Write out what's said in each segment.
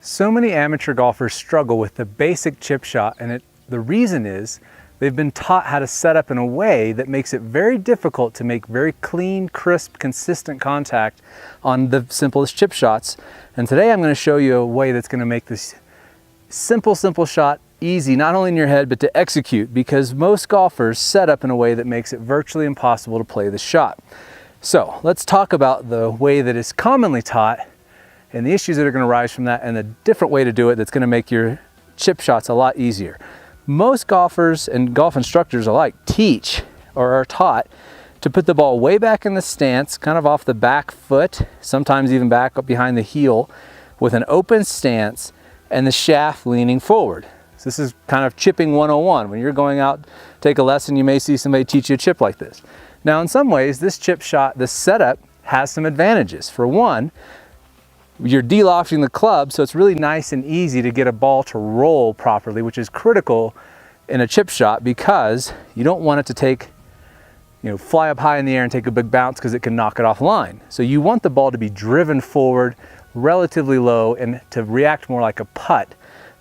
So many amateur golfers struggle with the basic chip shot, and the reason is they've been taught how to set up in a way that makes it very difficult to make very clean, crisp, consistent contact on the simplest chip shots. And today I'm going to show you a way that's going to make this simple shot easy, not only in your head, but to execute, because most golfers set up in a way that makes it virtually impossible to play the shot. So let's talk about the way that is commonly taught and the issues that are going to arise from that, and a different way to do it that's going to make your chip shots a lot easier. Most golfers and golf instructors alike teach or are taught to put the ball way back in the stance, kind of off the back foot, sometimes even back up behind the heel, with an open stance and the shaft leaning forward. So this is kind of chipping 101. When you're going out, take a lesson, you may see somebody teach you a chip like this. Now, in some ways, this chip shot, this setup, has some advantages. For one, you're de-lofting the club, so it's really nice and easy to get a ball to roll properly, which is critical in a chip shot because you don't want it to take, fly up high in the air and take a big bounce because it can knock it off line. So you want the ball to be driven forward relatively low and to react more like a putt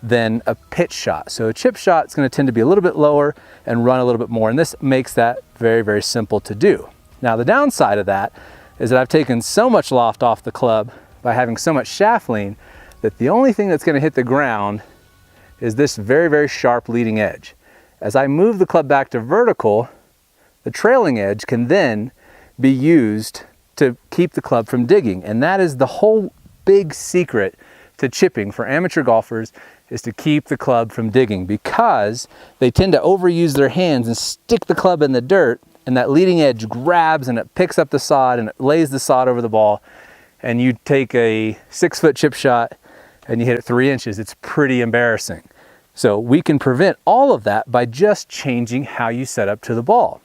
than a pitch shot. So a chip shot is going to tend to be a little bit lower and run a little bit more, and this makes that very, very simple to do. Now, the downside of that is that I've taken so much loft off the club by having so much shaft lean that the only thing that's going to hit the ground is this very, very sharp leading edge. As I move the club back to vertical, the trailing edge can then be used to keep the club from digging, and that is the whole big secret to chipping for amateur golfers, is to keep the club from digging, because they tend to overuse their hands and stick the club in the dirt, and that leading edge grabs and it picks up the sod and it lays the sod over the ball, and you take a 6-foot chip shot and you hit it 3 inches. It's pretty embarrassing. So we can prevent all of that by just changing how you set up to the ball.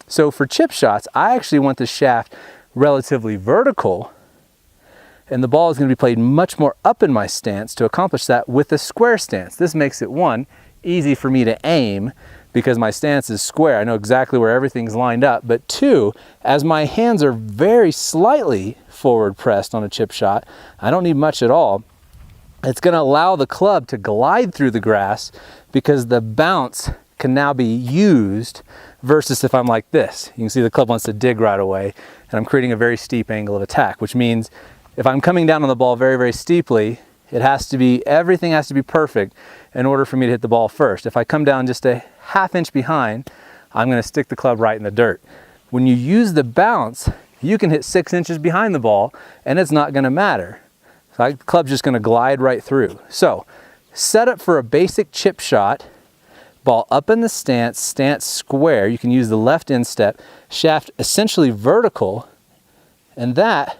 So for chip shots, I actually want the shaft relatively vertical, and the ball is going to be played much more up in my stance to accomplish that with a square stance. This makes it, one, easy for me to aim because my stance is square. I know exactly where everything's lined up. But two, as my hands are very slightly forward pressed on a chip shot, I don't need much at all. It's going to allow the club to glide through the grass because the bounce can now be used versus if I'm like this. You can see the club wants to dig right away, and I'm creating a very steep angle of attack, which means if I'm coming down on the ball very, very steeply, everything has to be perfect in order for me to hit the ball first. If I come down just a ½ inch behind, I'm going to stick the club right in the dirt. When you use the bounce, you can hit 6 inches behind the ball and it's not going to matter. So the club's just going to glide right through. So set up for a basic chip shot, ball up in the stance, stance square. You can use the left instep, shaft essentially vertical, and that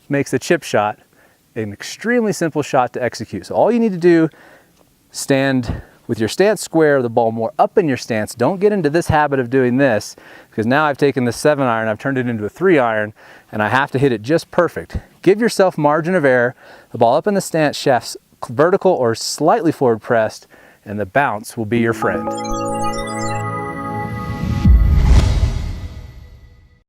makes the chip shot an extremely simple shot to execute. So all you need to do, stand with your stance square, the ball more up in your stance. Don't get into this habit of doing this, because now I've taken the 7-iron, I've turned it into a 3-iron, and I have to hit it just perfect. Give yourself margin of error, the ball up in the stance, shafts vertical or slightly forward pressed, and the bounce will be your friend.